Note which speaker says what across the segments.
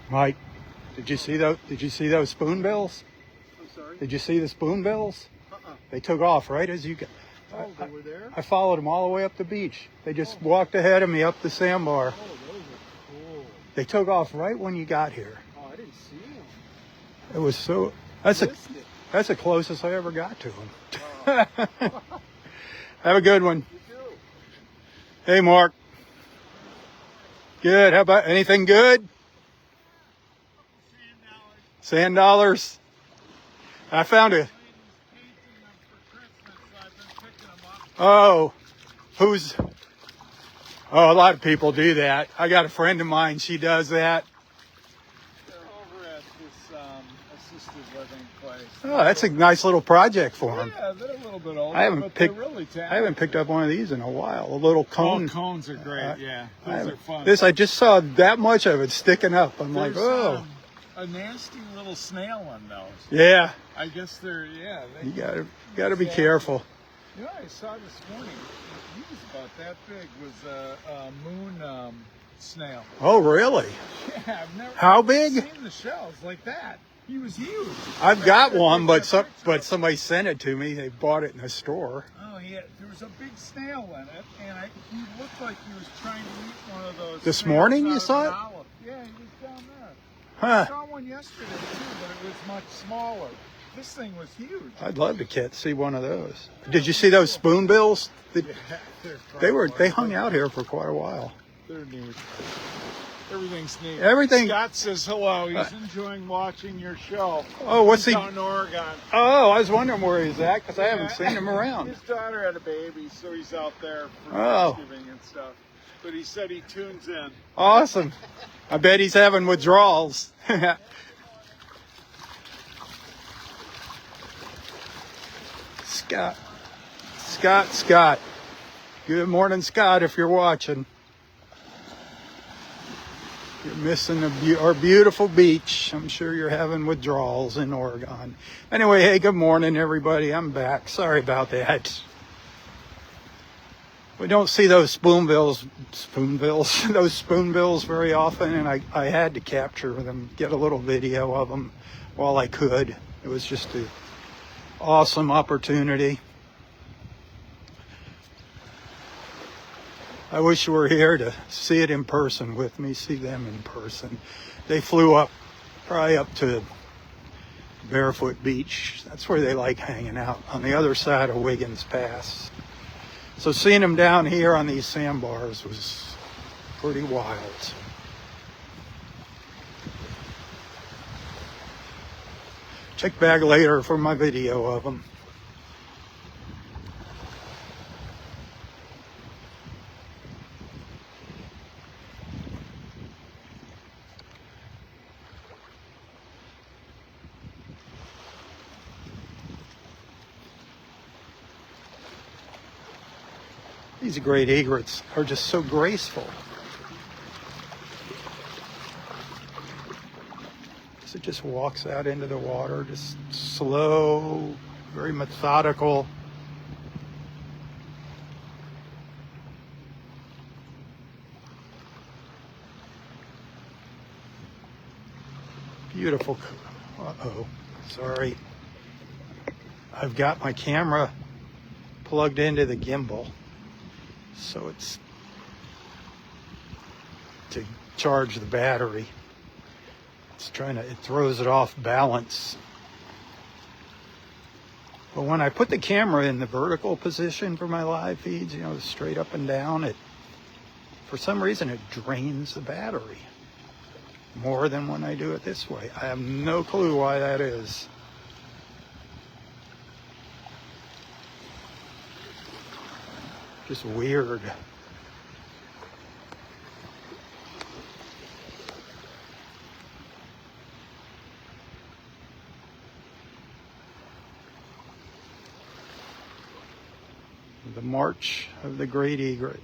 Speaker 1: Mike, did you see those? Did you see those spoonbills?
Speaker 2: I'm sorry?
Speaker 1: Did you see the spoonbills?
Speaker 2: Uh-uh.
Speaker 1: They took off right as you got.
Speaker 2: Oh, they were there?
Speaker 1: I followed them all the way up the beach. They just walked ahead of me up the sandbar.
Speaker 2: Oh, those are cool.
Speaker 1: They took off right when you got here.
Speaker 2: Oh, I didn't see them.
Speaker 1: It was so. That's the closest I ever got to them. Have a good one.
Speaker 2: You too.
Speaker 1: Hey, Mark. Good. How about anything good? Sand dollars. I found a. Oh, who's? Oh, a lot of people do that. I got a friend of mine. She does that.
Speaker 2: They're over at this assisted living place.
Speaker 1: Oh, that's a nice little project for them.
Speaker 2: Yeah, they're a little bit older,
Speaker 1: They're really
Speaker 2: talented.
Speaker 1: I haven't picked up one of these in a while. A little cone.
Speaker 2: Oh, cones are great. Yeah, those are fun.
Speaker 1: I just saw that much of it sticking up. I'm like,
Speaker 2: There's,
Speaker 1: oh.
Speaker 2: A nasty little snail on those.
Speaker 1: Yeah.
Speaker 2: I guess they're
Speaker 1: You gotta be careful.
Speaker 2: You know, I saw this morning. He was about that big. Was a moon snail.
Speaker 1: Oh, really?
Speaker 2: Yeah, I've never.
Speaker 1: How big?
Speaker 2: Seen the shells like that. He was huge.
Speaker 1: I've got one, but somebody sent it to me. They bought it in a store.
Speaker 2: Oh yeah, there was a big snail in it, and he looked like he was trying to eat one of those.
Speaker 1: This morning you saw it?
Speaker 2: Olive. Yeah, he was down there.
Speaker 1: Huh.
Speaker 2: I saw one yesterday too, but it was much smaller. This thing was huge.
Speaker 1: I'd love to see one of those. Did you see those spoonbills? They hung out here for quite a while.
Speaker 2: They're neat. Everything's neat.
Speaker 1: Everything.
Speaker 2: Scott says hello. He's enjoying watching your show.
Speaker 1: Oh, what's he?
Speaker 2: Down in Oregon.
Speaker 1: Oh, I was wondering where he's at because I haven't seen him around.
Speaker 2: His daughter had a baby, so he's out there for Thanksgiving and stuff. But he said he tunes in.
Speaker 1: Awesome. I bet he's having withdrawals. Scott. Good morning, Scott, if you're watching. You're missing our beautiful beach. I'm sure you're having withdrawals in Oregon. Anyway, hey, good morning, everybody. I'm back. Sorry about that. We don't see those spoonbills very often, and I had to capture them, get a little video of them while I could. It was just an awesome opportunity. I wish you were here to see it in person with me, see them in person. They flew up, probably up to Barefoot Beach. That's where they like hanging out, on the other side of Wiggins Pass. So seeing them down here on these sandbars was pretty wild. Check back later for my video of them. These great egrets are just so graceful. So it just walks out into the water, just slow, very methodical. Beautiful. Uh-oh, sorry. I've got my camera plugged into the gimbal. So it's to charge the battery. It throws it off balance. But when I put the camera in the vertical position for my live feeds, straight up and down, for some reason it drains the battery more than when I do it this way. I have no clue why that is. Just weird. The march of the great egret.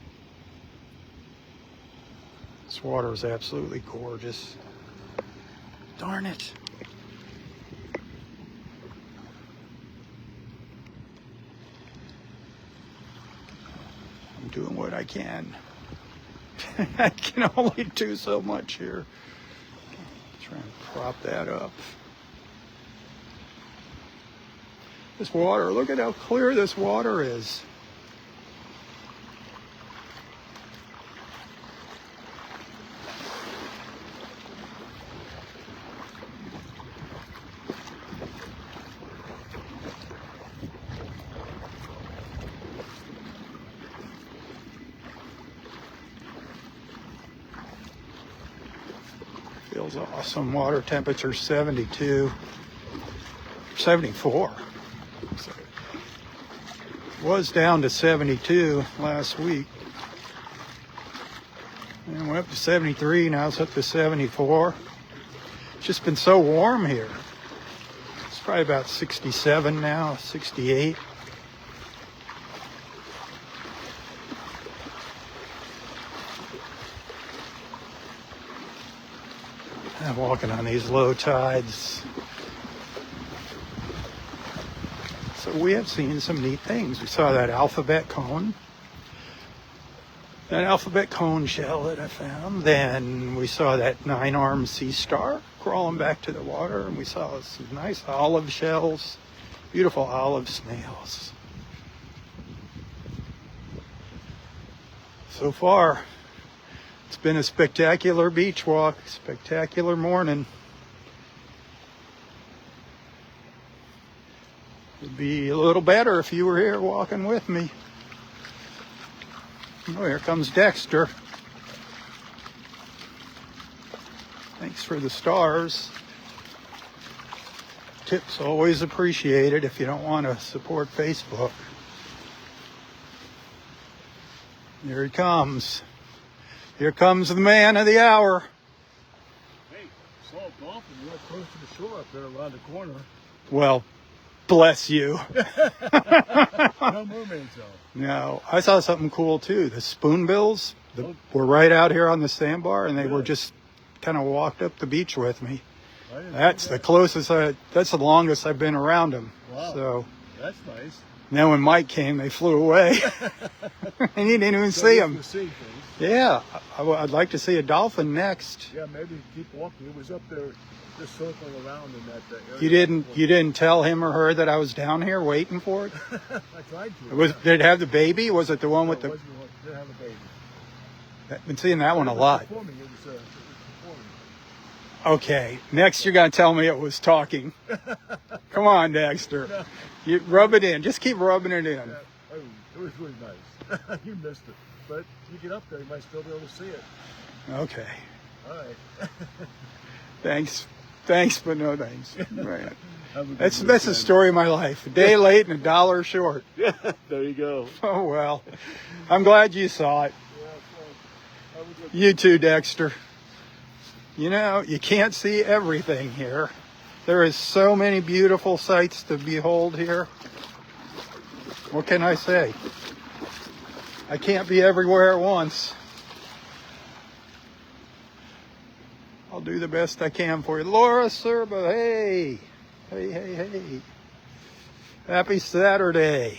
Speaker 1: This water is absolutely gorgeous. Darn it. I'm doing what I can. I can only do so much here. Try and prop that up. This water, look at how clear this water is. Feels awesome. Water temperature 72, 74. So it was down to 72 last week. And went up to 73, now it's up to 74. It's just been so warm here. It's probably about 67 now, 68. I'm walking on these low tides. So we have seen some neat things. We saw that alphabet cone. That alphabet cone shell that I found. Then we saw that 9-armed sea star crawling back to the water. And we saw some nice olive shells. Beautiful olive snails. So far, it's been a spectacular beach walk, spectacular morning. It'd be a little better if you were here walking with me. Oh, here comes Dexter. Thanks for the stars. Tips always appreciated if you don't want to support Facebook. Here he comes. Here comes the man of the hour.
Speaker 3: Hey, saw a dolphin right close to the shore up there around the corner.
Speaker 1: Well, bless you.
Speaker 3: No mermaids though.
Speaker 1: No, I saw something cool too. The spoonbills were right out here on the sandbar, and they were just kind of walked up the beach with me. That's the closest that's the longest I've been around them.
Speaker 3: Wow.
Speaker 1: So
Speaker 3: That's nice.
Speaker 1: then when Mike came, they flew away. And you didn't even see them. Yeah, I'd like to see a dolphin next.
Speaker 3: Yeah, maybe keep walking. It was up there, just circling around in that area.
Speaker 1: You didn't tell him or her that I was down here waiting for it?
Speaker 3: I tried to.
Speaker 1: Did it have the baby? Was it the one with the?
Speaker 3: It didn't have a baby.
Speaker 1: I've been seeing that one a lot.
Speaker 3: It was performing.
Speaker 1: Okay, next you're gonna tell me it was talking. Come on, Dexter.
Speaker 3: No.
Speaker 1: You rub it in. Just keep rubbing it in.
Speaker 3: Yeah. Oh, it was really nice. You missed it. But you get up there, you might still be able to see it.
Speaker 1: Okay.
Speaker 3: All right.
Speaker 1: Thanks, but no thanks. Right.
Speaker 3: Have a good
Speaker 1: That's
Speaker 3: weekend.
Speaker 1: the story of my life. A day late and $1 short.
Speaker 3: Yeah, there you go.
Speaker 1: Oh well. I'm glad you saw it.
Speaker 3: Yeah, so, have a good
Speaker 1: You too, Dexter. You know, you can't see everything here. There is so many beautiful sights to behold here. What can I say? I can't be everywhere at once. I'll do the best I can for you. Laura Serba, hey. Hey. Happy Saturday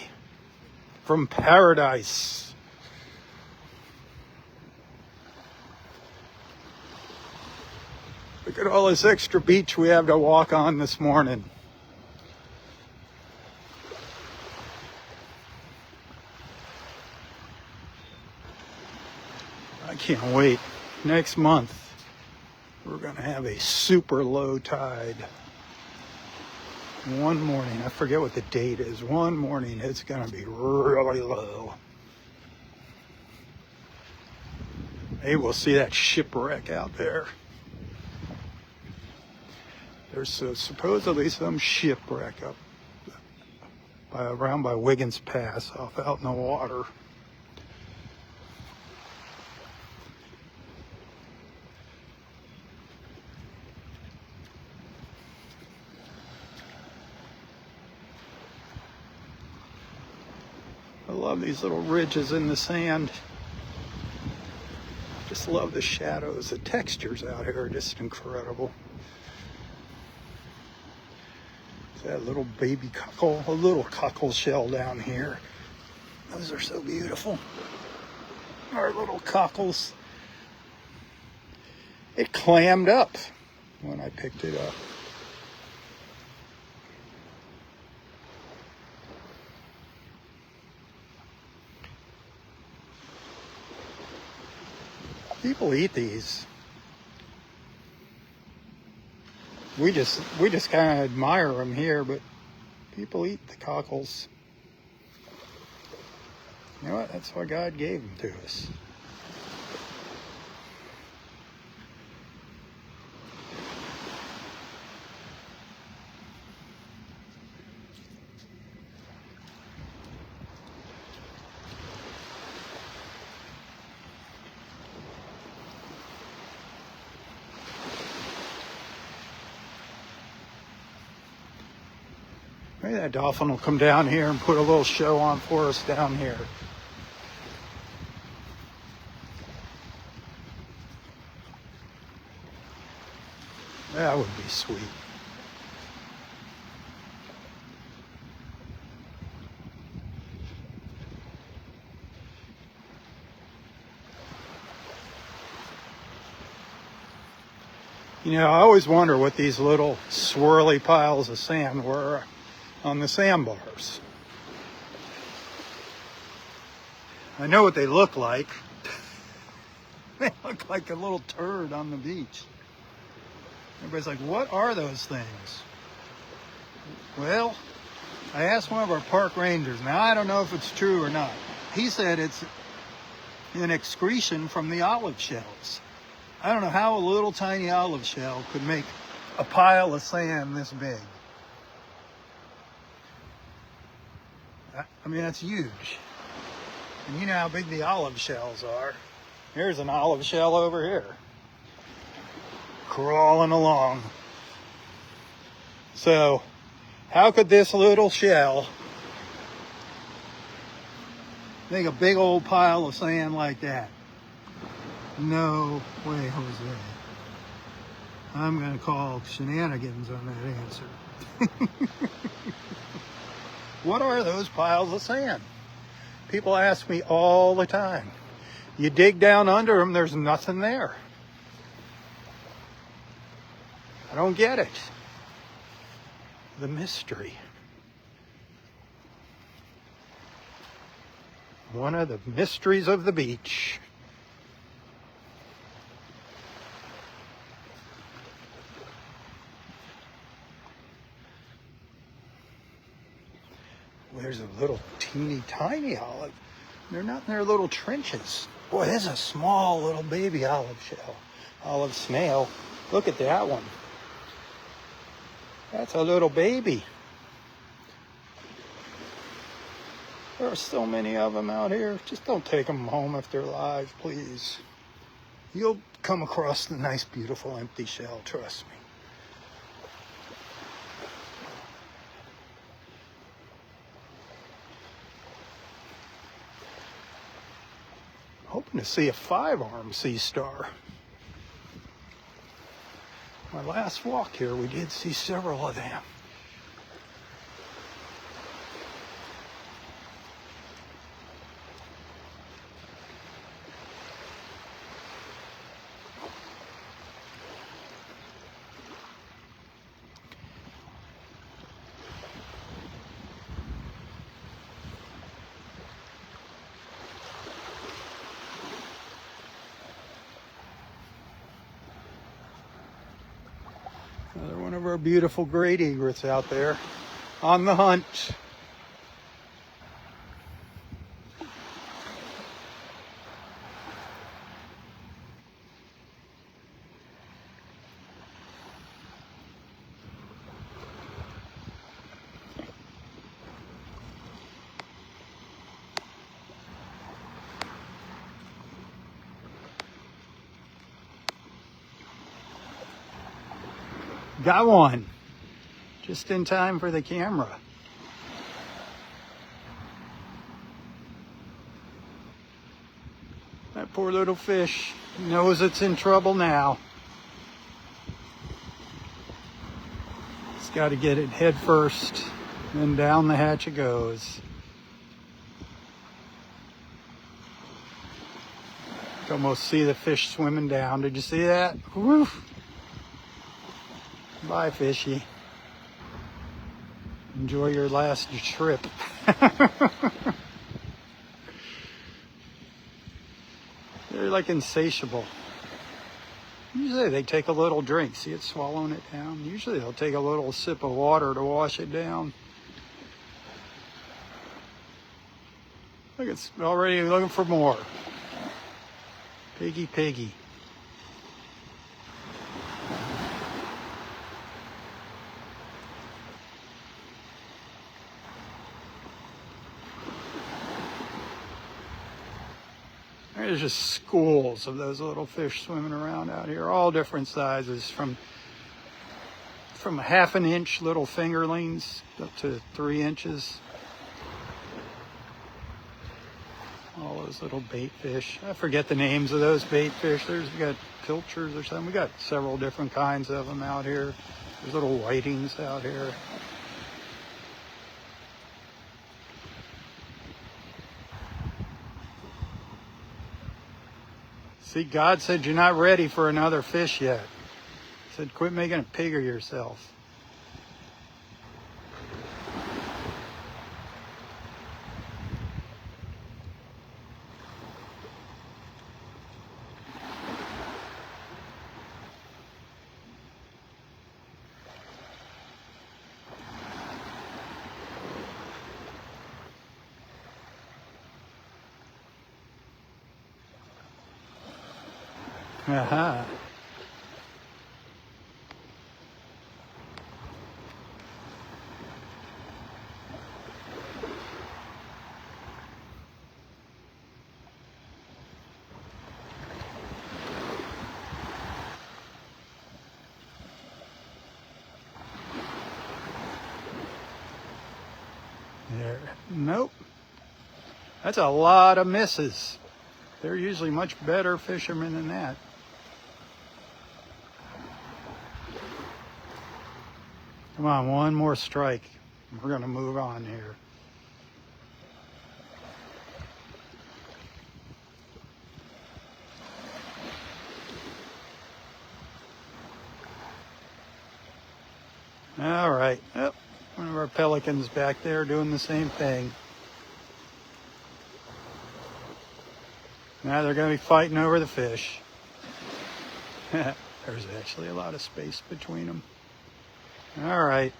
Speaker 1: from paradise. Look at all this extra beach we have to walk on this morning. I can't wait. Next month, we're going to have a super low tide. One morning, I forget what the date is. One morning, it's going to be really low. Maybe we'll see that shipwreck out there. There's supposedly some shipwreck up around by Wiggins Pass, out in the water. I love these little ridges in the sand. Just love the shadows. The textures out here are just incredible. That little baby cockle, a little cockle shell down here. Those are so beautiful. Our little cockles. It clammed up. when I picked it up. People eat these. We just kind of admire them here, but people eat the cockles. You know what? That's why God gave them to us. Maybe that dolphin will come down here and put a little show on for us down here. That would be sweet. You know, I always wonder what these little swirly piles of sand were on the sandbars. I know what they look like. They look like a little turd on the beach. Everybody's like, what are those things? Well, I asked one of our park rangers. Now, I don't know if it's true or not. He said it's an excretion from the olive shells. I don't know how a little tiny olive shell could make a pile of sand this big. I mean, that's huge. And you know how big the olive shells are. Here's an olive shell over here, crawling along. So, how could this little shell make a big old pile of sand like that? No way, Jose. I'm going to call shenanigans on that answer. What are those piles of sand? People ask me all the time. You dig down under them, there's nothing there. I don't get it. The mystery. One of the mysteries of the beach. There's a little teeny tiny olive. They're not in their little trenches. Boy, there's a small little baby olive shell. Olive snail. Look at that one. That's a little baby. There are so many of them out here. Just don't take them home if they're live, please. You'll come across the nice, beautiful, empty shell, trust me. Hoping to see a 5-armed sea star. My last walk here, we did see several of them. Another one of our beautiful great egrets out there on the hunt. Got one, just in time for the camera. That poor little fish knows it's in trouble now. It's got to get it head first, and down the hatch it goes. You can almost see the fish swimming down. Did you see that? Woof. Bye, fishy. Enjoy your last trip. They're like insatiable. Usually they take a little drink. See it swallowing it down? Usually they'll take a little sip of water to wash it down. Look, it's already looking for more. Piggy, piggy. There's just schools of those little fish swimming around out here, all different sizes, from a half an inch little fingerlings up to 3 inches. All those little bait fish. I forget the names of those bait fish. We got pilchards or something. We got several different kinds of them out here. There's little whitings out here. See, God said you're not ready for another fish yet. He said, quit making a pig of yourself. Aha. There. Nope. That's a lot of misses. They're usually much better fishermen than that. Come on, one more strike. We're going to move on here. All right. Oh, one of our pelicans back there doing the same thing. Now they're going to be fighting over the fish. There's actually a lot of space between them. All right.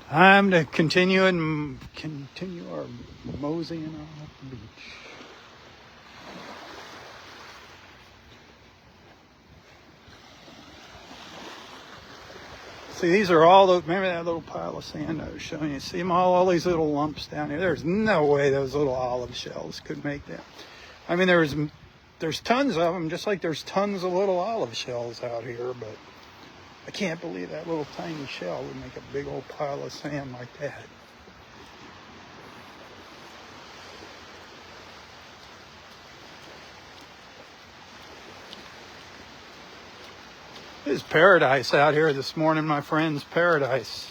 Speaker 1: Time to continue our moseying on the beach. See, these are all the, remember that little pile of sand I was showing you? See them all these little lumps down here? There's no way those little olive shells could make that. I mean, there's tons of them, just like there's tons of little olive shells out here, but I can't believe that little tiny shell would make a big old pile of sand like that. This is paradise out here this morning, my friends, paradise.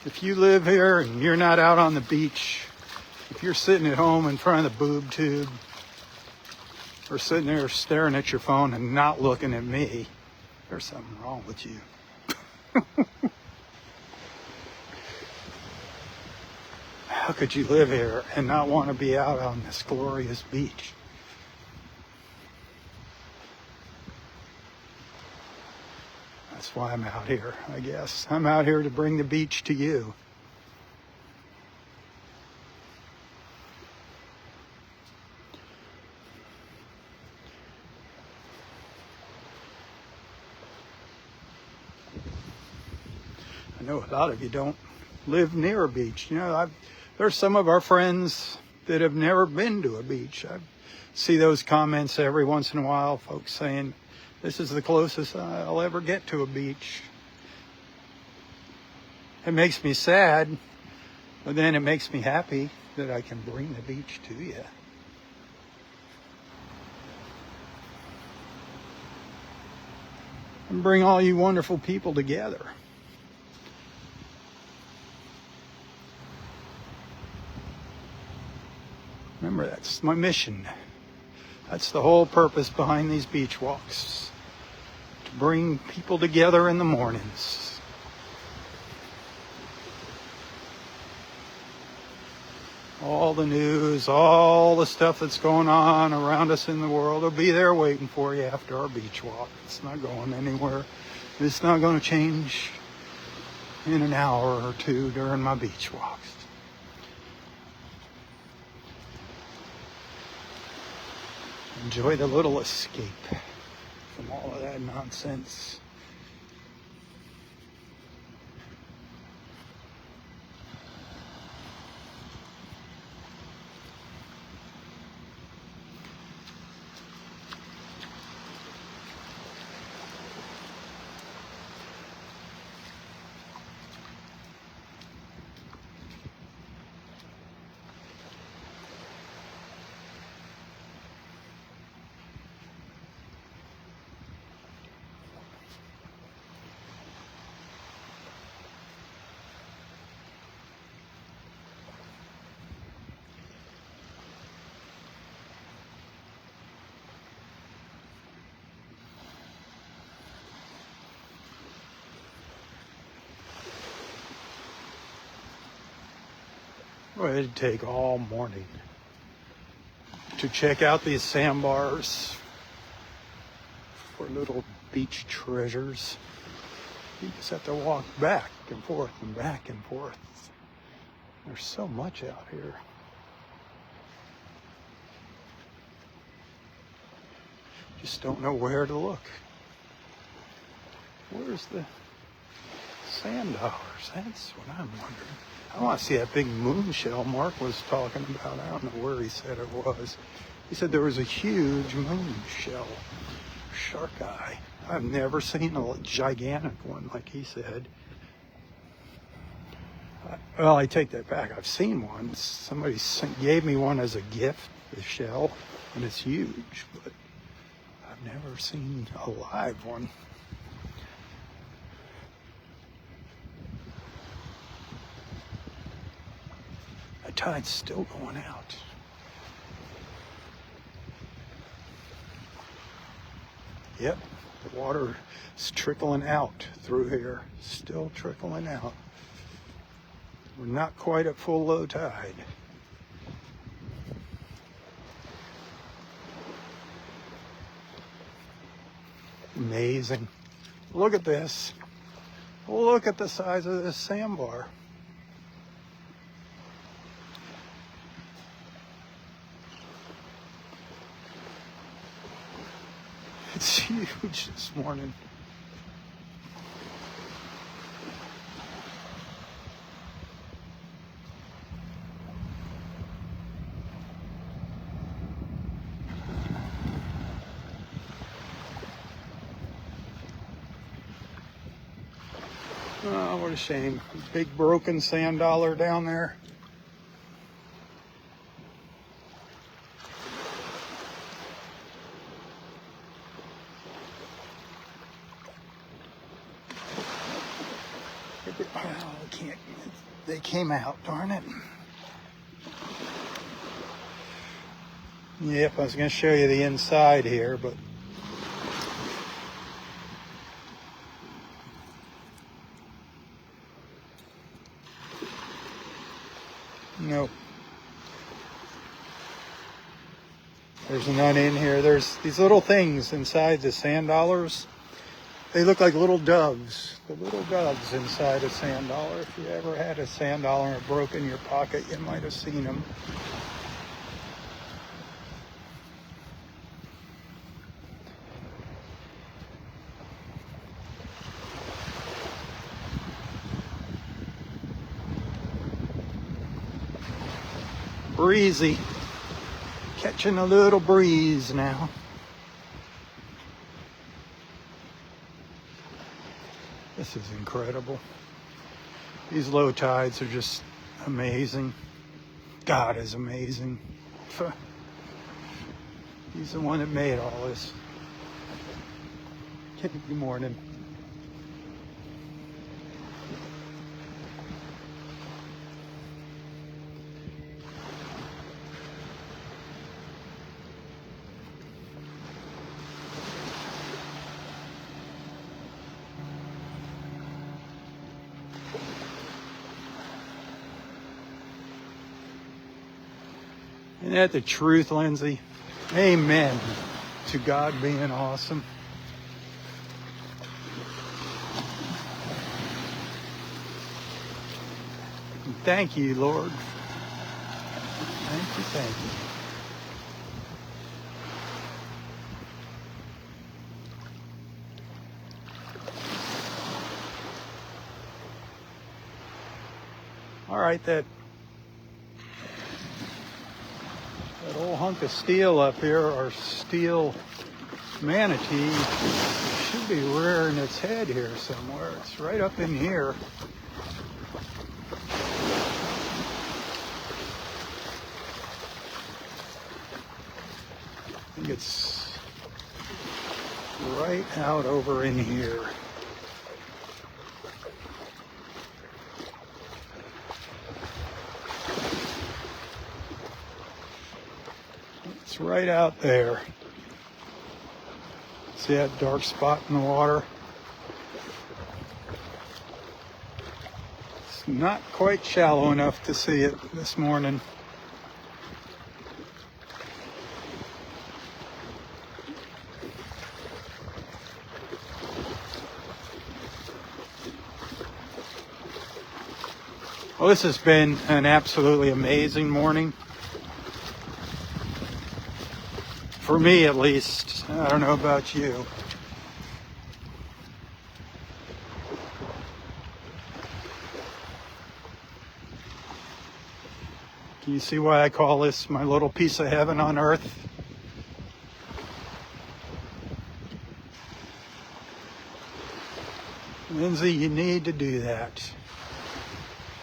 Speaker 1: If you live here and you're not out on the beach, if you're sitting at home in front of the boob tube, or sitting there staring at your phone and not looking at me, there's something wrong with you. How could you live here and not want to be out on this glorious beach? That's why I'm out here, I guess. I'm out here to bring the beach to you. I know a lot of you don't live near a beach. You know, there's some of our friends that have never been to a beach. I see those comments every once in a while, folks saying, this is the closest I'll ever get to a beach. It makes me sad, but then it makes me happy that I can bring the beach to you. And bring all you wonderful people together. Remember, that's my mission. That's the whole purpose behind these beach walks, to bring people together in the mornings. All the news, all the stuff that's going on around us in the world will be there waiting for you after our beach walk. It's not going anywhere. It's not going to change in an hour or two during my beach walks. Enjoy the little escape from all of that nonsense. Well, it'd take all morning to check out these sandbars for little beach treasures. You just have to walk back and forth and back and forth. There's so much out here. Just don't know where to look. Where's the sand dollars? That's what I'm wondering. I want to see that big moon shell Mark was talking about. I don't know where he said it was. He said there was a huge moon shell, shark eye. I've never seen a gigantic one like he said. Well, I take that back. I've seen one. Somebody gave me one as a gift, the shell, and it's huge, but I've never seen a live one. The tide's still going out. Yep, the water is trickling out through here, still trickling out. We're not quite at full low tide. Amazing. Look at this. Look at the size of this sandbar. It's huge this morning. Oh, what a shame. Big broken sand dollar down there. Oh, can't. They came out, darn it. Yep, I was going to show you the inside here, but nope. There's none in here. There's these little things inside the sand dollars. They look like little doves. The little doves inside a sand dollar. If you ever had a sand dollar and it broke in your pocket, you might have seen them. Breezy. Catching a little breeze now. This is incredible. These low tides are just amazing. God is amazing. He's the one that made all this. Good morning. Isn't that the truth, Lindsay? Amen to God being awesome. And thank you, Lord. Thank you, thank you. All right, that old hunk of steel up here, or steel manatee, should be rearing its head here somewhere. It's right up in here. I think it's right out over in here. It's right out there. See that dark spot in the water? It's not quite shallow enough to see it this morning. Well, this has been an absolutely amazing morning. For me, at least. I don't know about you. Can you see why I call this my little piece of heaven on earth? Lindsay, you need to do that.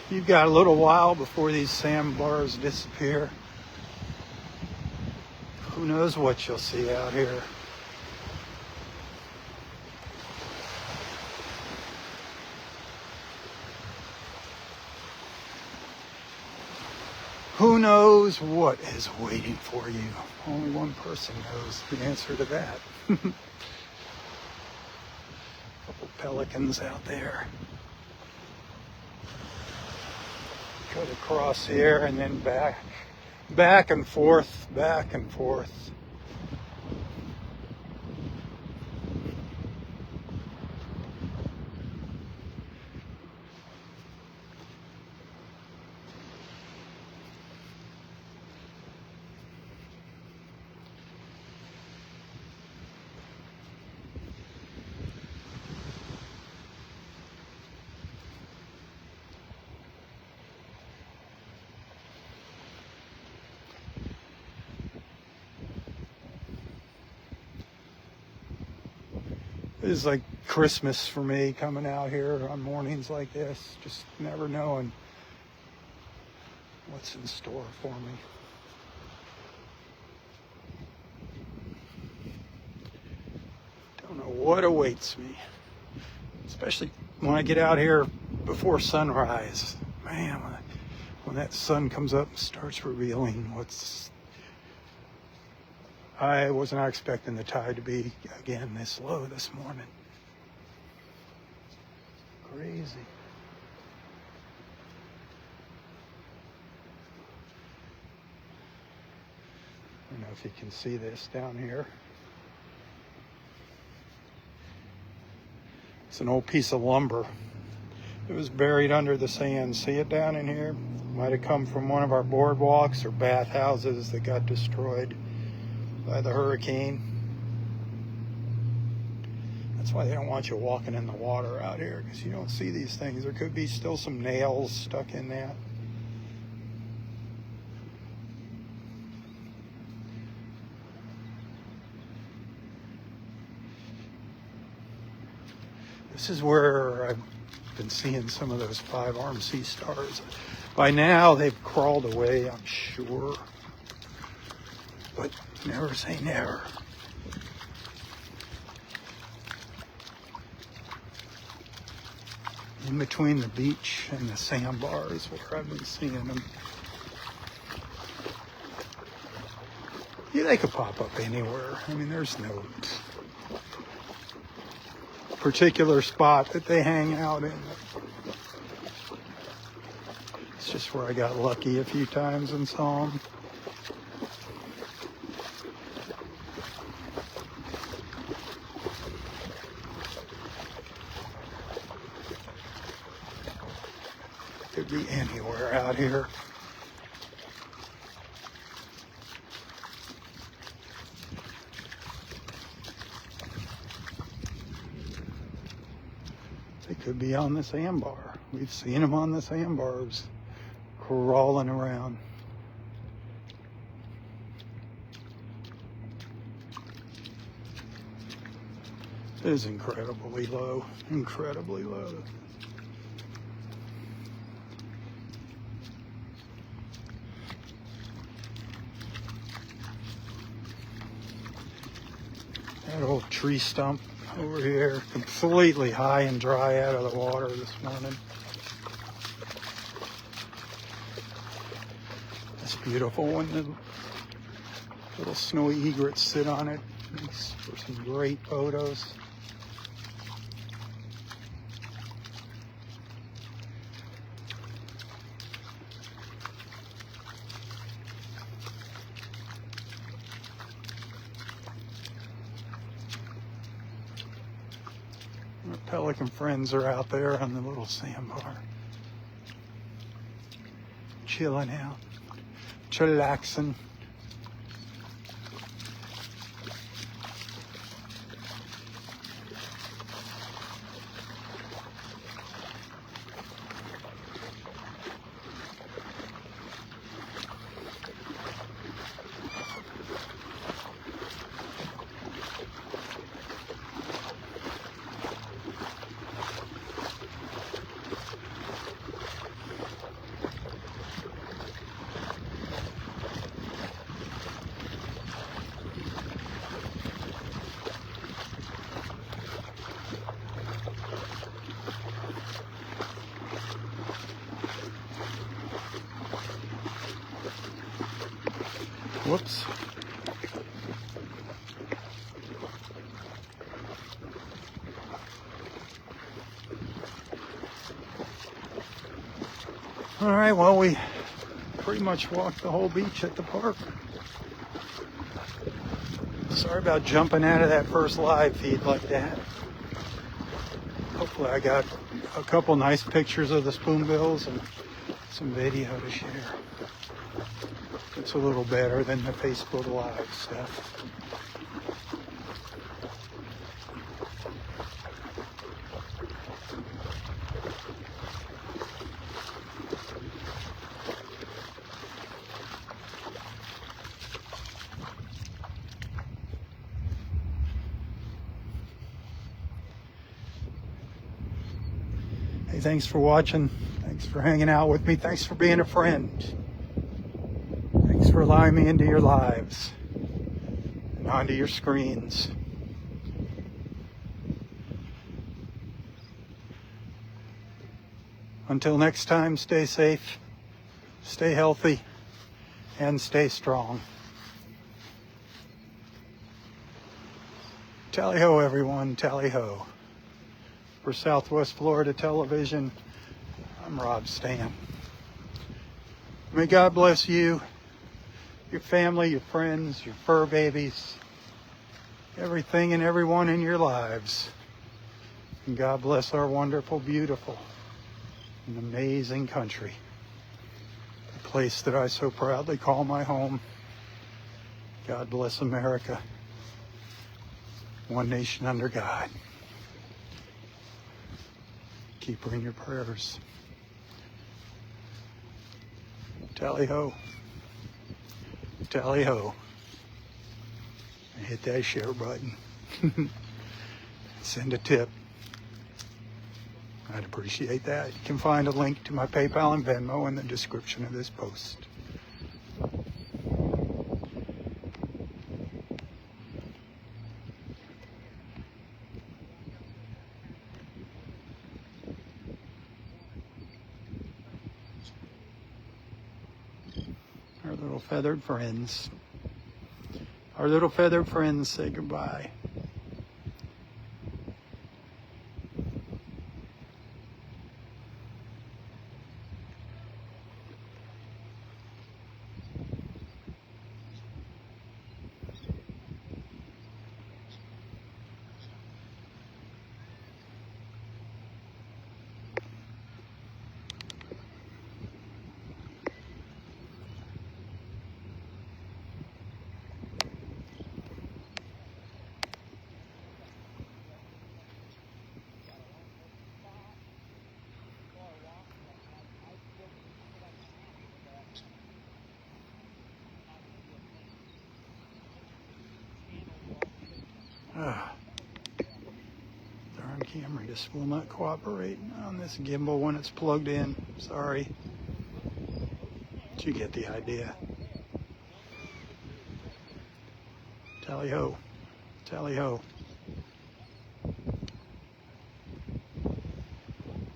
Speaker 1: You've got a little while before these sandbars disappear. Who knows what you'll see out here. Who knows what is waiting for you? Only one person knows the answer to that. Couple pelicans out there. Cut across here and then back and forth, back and forth. It's like Christmas for me coming out here on mornings like this, just never knowing what's in store for me. Don't know what awaits me, especially when I get out here before sunrise. Man, when that sun comes up and starts revealing what's... I was not expecting the tide to be, again, this low this morning. Crazy. I don't know if you can see this down here. It's an old piece of lumber. It was buried under the sand. See it down in here? Might have come from one of our boardwalks or bathhouses that got destroyed by the hurricane. That's why they don't want you walking in the water out here, because you don't see these things. There could be still some nails stuck in that. This is where I've been seeing some of those 5-armed sea stars. By now they've crawled away, I'm sure. But never say never. In between the beach and the sandbars where I've been seeing them. Yeah, they could pop up anywhere. I mean, there's no particular spot that they hang out in. It's just where I got lucky a few times and saw them. could be anywhere out here. They could be on the sandbar. We've seen them on the sandbars, crawling around. It is incredibly low, incredibly low. That old tree stump over here, completely high and dry out of the water this morning. It's beautiful when the little snowy egrets sit on it. Makes for some great photos. Our pelican friends are out there on the little sandbar, chilling out, chillaxing. Whoops. All right, well, we pretty much walked the whole beach at the park. Sorry about jumping out of that first live feed like that. Hopefully I got a couple nice pictures of the spoonbills and some video to share. It's a little better than the Facebook Live stuff. Hey, thanks for watching. Thanks for hanging out with me. Thanks for being a friend. Thanks for allowing me into your lives and onto your screens. Until next time, stay safe, stay healthy, and stay strong. Tally-ho, everyone, tally-ho. For Southwest Florida Television, I'm Robb Stan. May God bless you, your family, your friends, your fur babies, everything and everyone in your lives. And God bless our wonderful, beautiful, and amazing country. The place that I so proudly call my home. God bless America. One nation under God. Keep her in your prayers. Tally-ho. Tally-ho. And hit that share button. Send a tip. I'd appreciate that. You can find a link to my PayPal and Venmo in the description of this post. Our little feathered friends. Our little feathered friends say goodbye. Ugh. Darn camera just will not cooperate on this gimbal when it's plugged in. Sorry. But you get the idea. Tally ho. Tally ho.